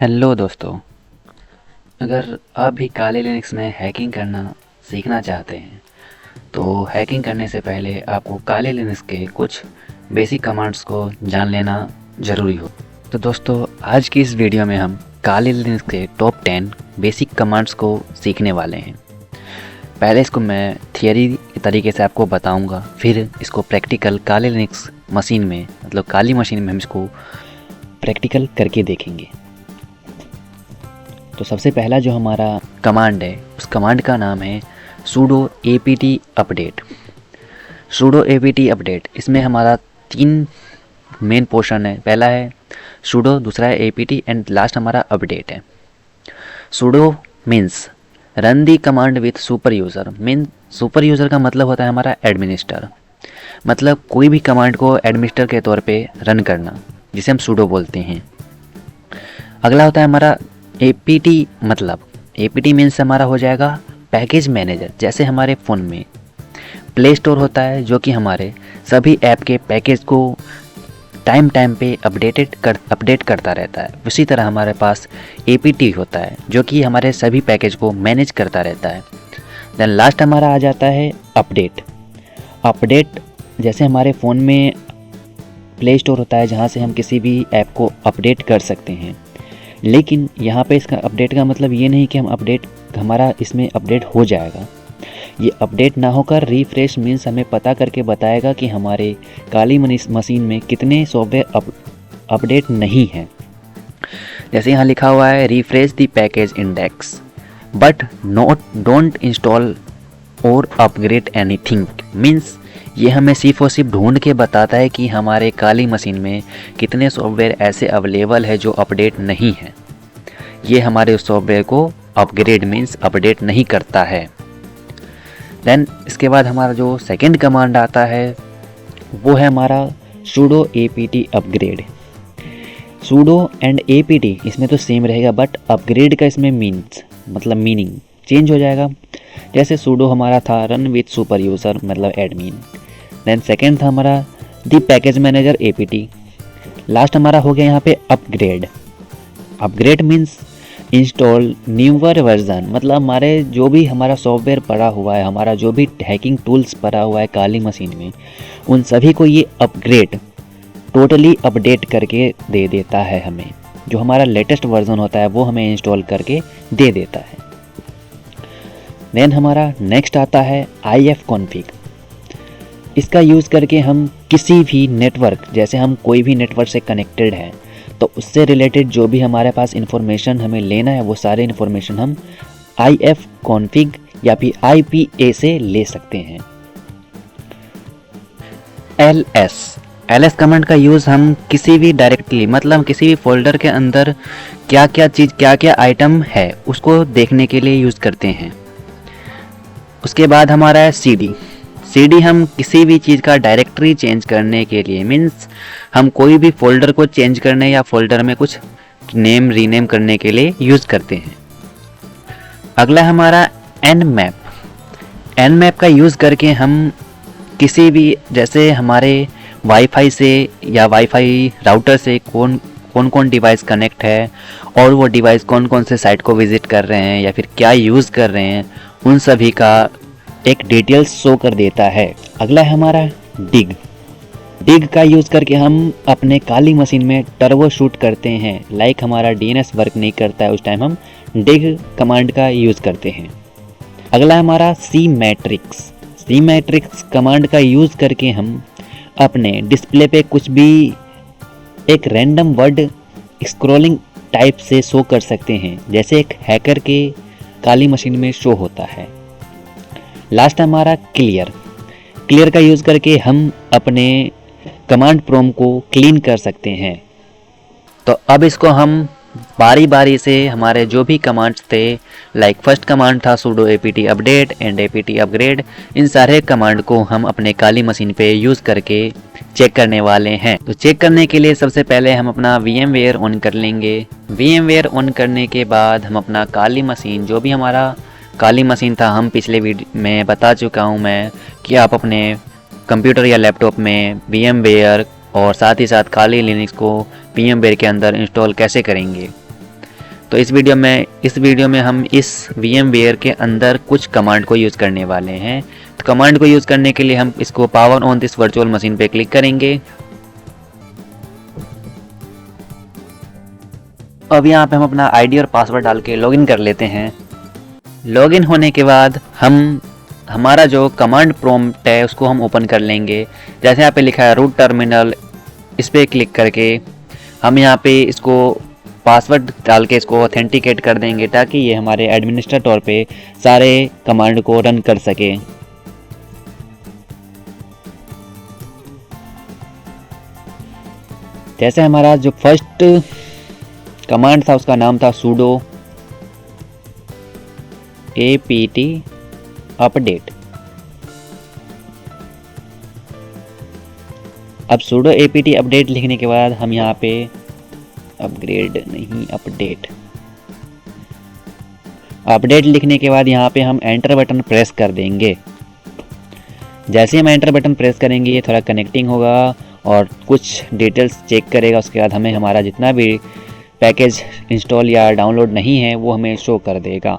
Hello दोस्तों। अगर आप भी काले लिनक्स में हैकिंग करना सीखना चाहते हैं तो हैकिंग करने से पहले आपको काले लिनक्स के कुछ बेसिक कमांड्स को जान लेना ज़रूरी हो। तो दोस्तों, आज की इस वीडियो में हम काले लिनक्स के टॉप 10 बेसिक कमांड्स को सीखने वाले हैं। पहले इसको मैं थियरी के तरीके से आपको बताऊंगा, फिर इसको प्रैक्टिकल काले लिनक्स मशीन में मतलब काली मशीन में हम इसको प्रैक्टिकल करके देखेंगे। तो सबसे पहला जो हमारा कमांड है उस कमांड का नाम है sudo apt update. sudo apt update, इसमें हमारा 3 मेन पोर्शन है। पहला है sudo, दूसरा है apt एंड लास्ट हमारा अपडेट है। sudo means run the command with super user. Mean super user का मतलब होता है हमारा एडमिनिस्टर, मतलब कोई भी कमांड को एडमिनिस्टर के तौर पे रन करना, जिसे हम sudo बोलते हैं। अगला होता है हमारा APT, मतलब APT मीन्स हमारा हो जाएगा पैकेज मैनेजर। जैसे हमारे फ़ोन में प्ले स्टोर होता है जो कि हमारे सभी ऐप के पैकेज को टाइम पे अपडेट करता रहता है, उसी तरह हमारे पास APT होता है जो कि हमारे सभी पैकेज को मैनेज करता रहता है। देन लास्ट हमारा आ जाता है अपडेट। अपडेट जैसे हमारे फ़ोन में प्ले स्टोर होता है जहाँ से हम किसी भी ऐप को अपडेट कर सकते हैं, लेकिन यहाँ पे इसका अपडेट का मतलब ये नहीं कि हमारा इसमें अपडेट हो जाएगा। ये अपडेट ना होकर रिफ्रेश मीन्स हमें पता करके बताएगा कि हमारे काली मशीन में कितने सॉफ्टवेयर अपडेट नहीं हैं। जैसे यहाँ लिखा हुआ है refresh the package index but don't install और अपग्रेड एनीथिंग। मीन्स ये हमें सिर्फ और सिर्फ ढूंढ के बताता है कि हमारे काली मशीन में कितने सॉफ्टवेयर ऐसे अवेलेबल है जो अपडेट नहीं है। ये हमारे उस सॉफ्टवेयर को अपग्रेड मीन्स अपडेट नहीं करता है। देन इसके बाद हमारा जो सेकंड कमांड आता है वो है हमारा sudo apt upgrade. sudo and apt इसमें तो सेम रहेगा, बट अपग्रेड का इसमें मीनिंग चेंज हो जाएगा। जैसे sudo हमारा था रन विथ सुपर यूज़र मतलब एडमिन। देन सेकेंड था हमारा the package manager APT। Last हमारा हो गया यहाँ पे upgrade. Upgrade means install newer version, मतलब हमारे जो भी हमारा सॉफ्टवेयर पड़ा हुआ है, हमारा जो भी हैकिंग टूल्स पड़ा हुआ है काली मशीन में, उन सभी को ये अपग्रेड टोटली अपडेट करके दे देता है हमें। जो हमारा लेटेस्ट वर्जन होता है वो हमें इंस्टॉल करके दे देता है। देन हमारा नेक्स्ट आता है ifconfig। इसका यूज़ करके हम किसी भी नेटवर्क, जैसे हम कोई भी नेटवर्क से कनेक्टेड हैं तो उससे रिलेटेड जो भी हमारे पास इंफॉर्मेशन हमें लेना है वो सारे इंफॉर्मेशन हम ifconfig या फिर IPA से ले सकते हैं। ls कमांड का यूज़ हम किसी भी डायरेक्टली मतलब किसी भी फोल्डर के अंदर क्या क्या आइटम है उसको देखने के लिए यूज़ करते हैं। उसके बाद हमारा है CD हम किसी भी चीज़ का डायरेक्टरी चेंज करने के लिए, मीन्स हम कोई भी फोल्डर को चेंज करने या फोल्डर में कुछ रीनेम करने के लिए यूज़ करते हैं। अगला हमारा nmap का यूज़ करके हम किसी भी, जैसे हमारे वाईफाई से या वाईफाई राउटर से कौन डिवाइस कनेक्ट है और वो डिवाइस कौन से साइट को विज़िट कर रहे हैं या फिर क्या यूज़ कर रहे हैं, उन सभी का एक डिटेल्स शो कर देता है। अगला है हमारा डिग का यूज़ करके हम अपने काली मशीन में टर्बो शूट करते हैं। लाइक हमारा DNS वर्क नहीं करता है उस टाइम हम डिग कमांड का यूज़ करते हैं। अगला है हमारा सी मैट्रिक्स कमांड का यूज़ करके हम अपने डिस्प्ले पे कुछ भी एक रैंडम वर्ड स्क्रॉलिंग टाइप से शो कर सकते हैं, जैसे एक हैकर के काली मशीन में शो होता है। लास्ट हमारा क्लियर का यूज़ करके हम अपने कमांड प्रॉम्प्ट को क्लीन कर सकते हैं। तो अब इसको हम बारी बारी से हमारे जो भी कमांड्स थे, लाइक फर्स्ट कमांड था sudo apt update and apt upgrade, इन सारे कमांड को हम अपने काली मशीन पे यूज़ करके चेक करने वाले हैं। तो चेक करने के लिए सबसे पहले हम अपना VMware ऑन कर लेंगे। VMware ऑन करने के बाद हम अपना काली मशीन, जो भी हमारा काली मशीन था, हम पिछले वीडियो में बता चुका हूँ मैं कि आप अपने कंप्यूटर या लैपटॉप में VMware और साथ ही साथ काली लिनक्स को VMware के अंदर इंस्टॉल कैसे करेंगे। तो इस वीडियो में हम इस VMware के अंदर कुछ कमांड को यूज़ करने वाले हैं। तो कमांड को यूज़ करने के लिए हम इसको power on this virtual machine पे क्लिक करेंगे। अब यहाँ पे हम अपना आईडी और पासवर्ड डाल के लॉगिन कर लेते हैं। लॉगिन होने के बाद हमारा जो कमांड प्रॉम्प्ट है उसको हम ओपन कर लेंगे। जैसे यहाँ पे लिखा है रूट टर्मिनल, इस पर क्लिक करके हम यहाँ पे इसको पासवर्ड डाल के इसको ऑथेंटिकेट कर देंगे ताकि ये हमारे एडमिनिस्ट्रेटर तौर पे सारे कमांड को रन कर सके। जैसे हमारा जो फर्स्ट कमांड था उसका नाम था sudo apt अपडेट। अब sudo apt अपडेट लिखने के बाद हम यहाँ पे अपग्रेड नहीं अपडेट लिखने के बाद यहाँ पे हम एंटर बटन प्रेस कर देंगे। जैसे हम एंटर बटन प्रेस करेंगे ये थोड़ा कनेक्टिंग होगा और कुछ डिटेल्स चेक करेगा। उसके बाद हमें हमारा जितना भी पैकेज इंस्टॉल या डाउनलोड नहीं है वो हमें शो कर देगा।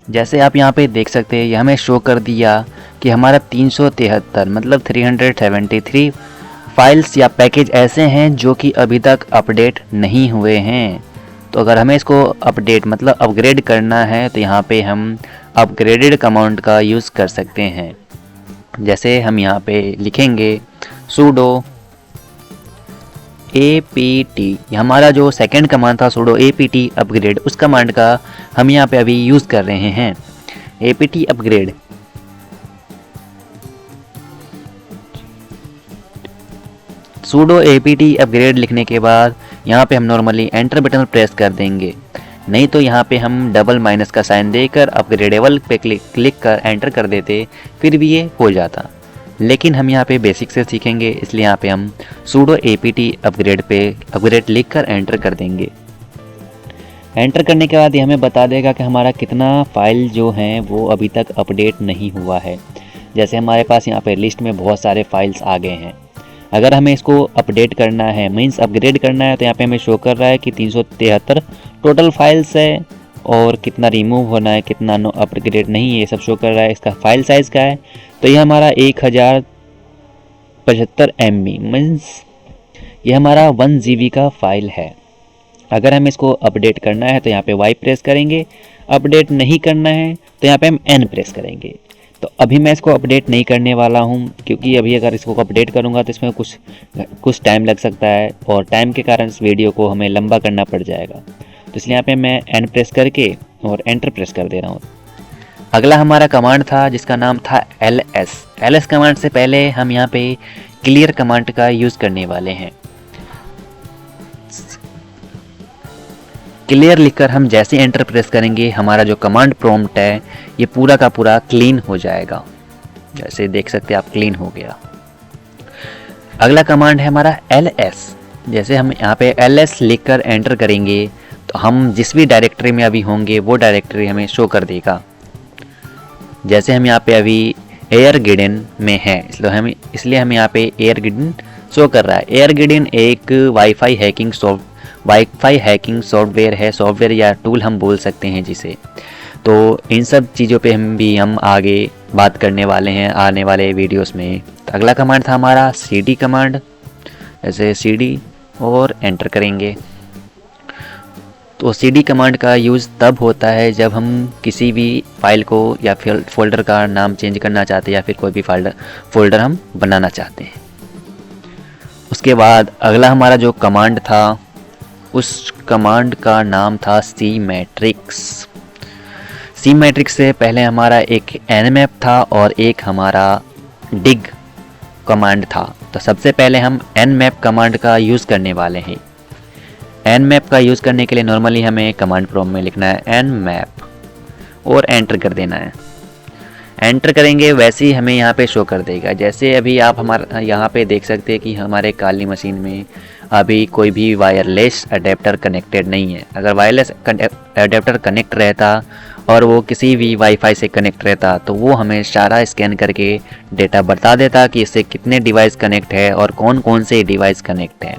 जैसे आप यहाँ पे देख सकते हैं ये हमें शो कर दिया कि हमारा 373 मतलब 373 फाइल्स या पैकेज ऐसे हैं जो कि अभी तक अपडेट नहीं हुए हैं। तो अगर हमें इसको अपडेट मतलब अपग्रेड करना है तो यहाँ पे हम अपग्रेडेड कमांड का यूज़ कर सकते हैं। जैसे हम यहाँ पे लिखेंगे sudo apt, हमारा जो सेकंड कमांड था sudo apt अपग्रेड, उस कमांड का हम यहाँ पे अभी यूज़ कर रहे हैं apt upgrade. sudo apt upgrade लिखने के बाद यहाँ पे हम नॉर्मली एंटर बटन प्रेस कर देंगे, नहीं तो यहाँ पे हम डबल माइनस का साइन देकर अपग्रेडेबल पे क्लिक कर एंटर कर देते, फिर भी ये हो जाता। लेकिन हम यहाँ पे बेसिक से सीखेंगे इसलिए यहाँ पे हम sudo apt अपग्रेड पे अपग्रेड लिख कर एंटर कर देंगे। एंटर करने के बाद ये हमें बता देगा कि हमारा कितना फाइल जो हैं वो अभी तक अपडेट नहीं हुआ है। जैसे हमारे पास यहाँ पे लिस्ट में बहुत सारे फाइल्स आ गए हैं। अगर हमें इसको अपडेट करना है मीन्स अपग्रेड करना है तो यहाँ पे हमें शो कर रहा है कि 373 टोटल फाइल्स है और कितना रिमूव होना है, कितना नो अपग्रेड नहीं है, ये सब शो कर रहा है। इसका फाइल साइज़ का है तो ये हमारा 1075 MB मीन्स ये हमारा 1 GB का फाइल है। अगर हमें इसको अपडेट करना है तो यहाँ पे Y प्रेस करेंगे, अपडेट नहीं करना है तो यहाँ पे हम N प्रेस करेंगे। तो अभी मैं इसको अपडेट नहीं करने वाला हूँ क्योंकि अभी अगर इसको अपडेट करूँगा तो इसमें कुछ टाइम लग सकता है और टाइम के कारण इस वीडियो को हमें लंबा करना पड़ जाएगा। तो इसलिए यहाँ पे मैं N प्रेस करके और एंटर प्रेस कर दे रहा हूँ। अगला हमारा कमांड था जिसका नाम था ls कमांड से पहले हम यहाँ पे क्लियर कमांड का यूज़ करने वाले हैं। क्लियर लिखकर हम जैसे एंटर प्रेस करेंगे हमारा जो कमांड प्रॉम्प्ट है ये पूरा का पूरा क्लीन हो जाएगा। जैसे देख सकते हैं आप क्लीन हो गया। अगला कमांड है हमारा ls। जैसे हम यहाँ पे ls लिखकर एंटर करेंगे तो हम जिस भी डायरेक्टरी में अभी होंगे वो डायरेक्टरी हमें शो कर देगा। जैसे हम यहाँ पे अभी एयरगिडन में है इसलिए हम यहाँ पे एयरगिडन शो कर रहा है। एयरगिडन एक वाईफाई हैकिंग सॉफ्टवेयर है, सॉफ्टवेयर या टूल हम बोल सकते हैं जिसे। तो इन सब चीज़ों पे हम आगे बात करने वाले हैं आने वाले वीडियोस में। तो अगला कमांड था हमारा cd कमांड। जैसे cd और एंटर करेंगे तो cd कमांड का यूज़ तब होता है जब हम किसी भी फाइल को या फिर फोल्डर का नाम चेंज करना चाहते हैं या फिर कोई भी फोल्डर हम बनाना चाहते हैं। उसके बाद अगला हमारा जो कमांड था उस कमांड का नाम था cmatrix। cmatrix से पहले हमारा एक nmap था और एक हमारा dig कमांड था। तो सबसे पहले हम nmap कमांड का यूज़ करने वाले हैं। nmap का यूज़ करने के लिए नॉर्मली हमें कमांड प्रॉम्प्ट में लिखना है nmap और एंटर कर देना है। एंटर करेंगे वैसे ही हमें यहाँ पे शो कर देगा। जैसे अभी आप हमारा यहाँ पे देख सकते हैं कि हमारे काली मशीन में अभी कोई भी वायरलेस अडेप्टर कनेक्टेड नहीं है। अगर वायरलेस अडेप्टर कनेक्ट रहता और वो किसी भी वाईफाई से कनेक्ट रहता तो वो हमें सारा स्कैन करके डेटा बता देता कि इससे कितने डिवाइस कनेक्ट है और कौन कौन से डिवाइस कनेक्ट है।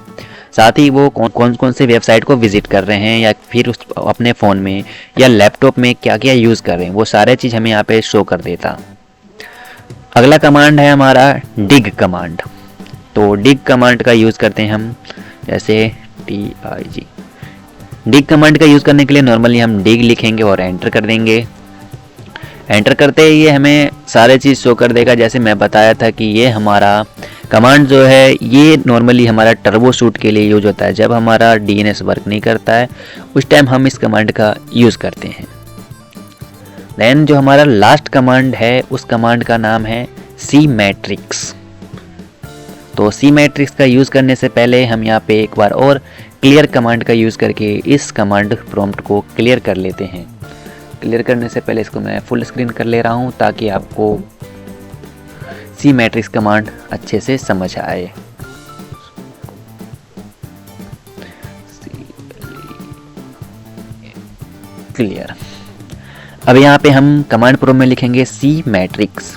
साथ ही वो कौन कौन से वेबसाइट को विजिट कर रहे हैं या फिर उस अपने फ़ोन में या लैपटॉप में क्या क्या यूज़ कर रहे हैं, वो सारे चीज़ हमें यहाँ पे शो कर देता। अगला कमांड है हमारा डिग कमांड। तो डिग कमांड का यूज़ करते हैं हम, जैसे TIG। डिग कमांड का यूज़ करने के लिए नॉर्मली हम डिग लिखेंगे और एंटर कर देंगे। एंटर करते ही ये हमें सारे चीज़ शो कर देगा। जैसे मैं बताया था कि ये हमारा कमांड जो है ये नॉर्मली हमारा टर्बो शूट के लिए यूज होता है। जब हमारा DNS वर्क नहीं करता है उस टाइम हम इस कमांड का यूज़ करते हैं। देन जो हमारा लास्ट कमांड है उस कमांड का नाम है cmatrix। तो cmatrix का यूज़ करने से पहले हम यहाँ पे एक बार और क्लियर कमांड का यूज़ करके इस कमांड प्रॉम्प्ट को क्लियर कर लेते हैं। क्लियर करने से पहले इसको मैं फुल स्क्रीन कर ले रहा हूँ ताकि आपको cmatrix कमांड अच्छे से समझ आए। क्लियर। अब यहाँ पे हम कमांड प्रोम्प्ट में लिखेंगे cmatrix।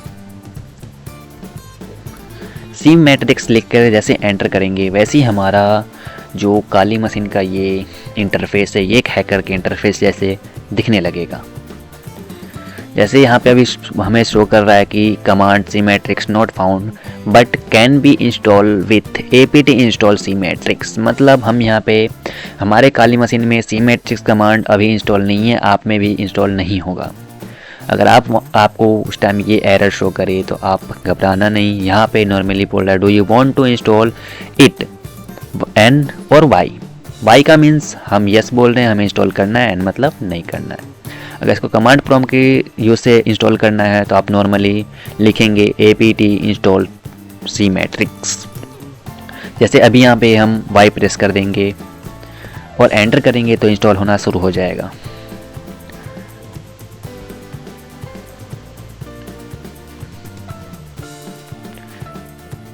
cmatrix लिख कर जैसे एंटर करेंगे वैसे ही हमारा जो काली मशीन का ये इंटरफेस है ये एक हैकर के इंटरफेस जैसे दिखने लगेगा। जैसे यहाँ पे अभी हमें शो कर रहा है कि command cmatrix not found but can be install with apt install cmatrix। मतलब हम यहाँ पे हमारे काली मशीन में cmatrix कमांड अभी इंस्टॉल नहीं है, आप में भी इंस्टॉल नहीं होगा। अगर आपको उस टाइम ये एरर शो करे तो आप घबराना नहीं। यहाँ पे नॉर्मली बोल रहा है do you want to install it N और वाई का मीन्स हम यस बोल रहे हैं, हमें इंस्टॉल करना है, एन मतलब नहीं करना है। अगर इसको कमांड प्रॉम्प्ट के यूज से इंस्टॉल करना है तो आप नॉर्मली लिखेंगे apt इंस्टॉल cmatrix। जैसे अभी यहाँ पे हम वाई प्रेस कर देंगे और एंटर करेंगे तो इंस्टॉल होना शुरू हो जाएगा।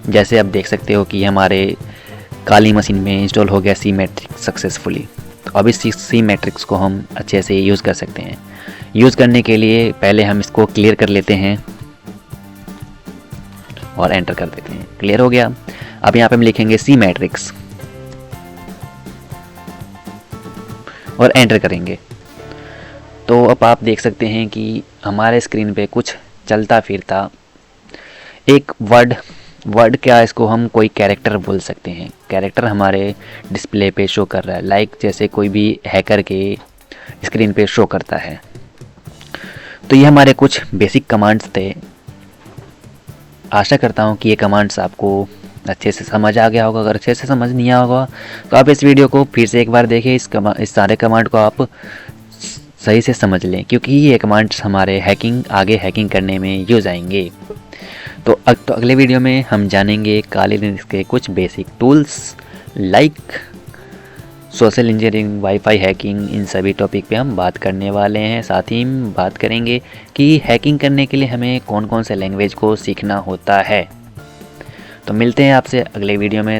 जैसे आप देख सकते हो कि हमारे काली मशीन में इंस्टॉल हो गया cmatrix सक्सेसफुली। तो अब इस cmatrix को हम अच्छे से यूज़ कर सकते हैं। यूज़ करने के लिए पहले हम इसको क्लियर कर लेते हैं और एंटर कर देते हैं। क्लियर हो गया। अब यहाँ पे हम लिखेंगे cmatrix और एंटर करेंगे तो अब आप देख सकते हैं कि हमारे स्क्रीन पे कुछ चलता फिरता एक वर्ड क्या इसको हम कोई कैरेक्टर बोल सकते हैं, कैरेक्टर हमारे डिस्प्ले पे शो कर रहा है, लाइक जैसे कोई भी हैकर के स्क्रीन पे शो करता है। तो ये हमारे कुछ बेसिक कमांड्स थे। आशा करता हूँ कि ये कमांड्स आपको अच्छे से समझ आ गया होगा। अगर अच्छे से समझ नहीं आया होगा तो आप इस वीडियो को फिर से एक बार देखें, इस सारे कमांड को आप सही से समझ लें क्योंकि ये कमांड्स हमारे आगे हैकिंग करने में यूज आएंगे। तो अगले वीडियो में हम जानेंगे काली लिनक्स के कुछ basic tools like social engineering, WiFi hacking, इन सभी टॉपिक पे हम बात करने वाले हैं। साथ ही हम बात करेंगे कि हैकिंग करने के लिए हमें कौन कौन से लैंग्वेज को सीखना होता है। तो मिलते हैं आपसे अगले वीडियो में।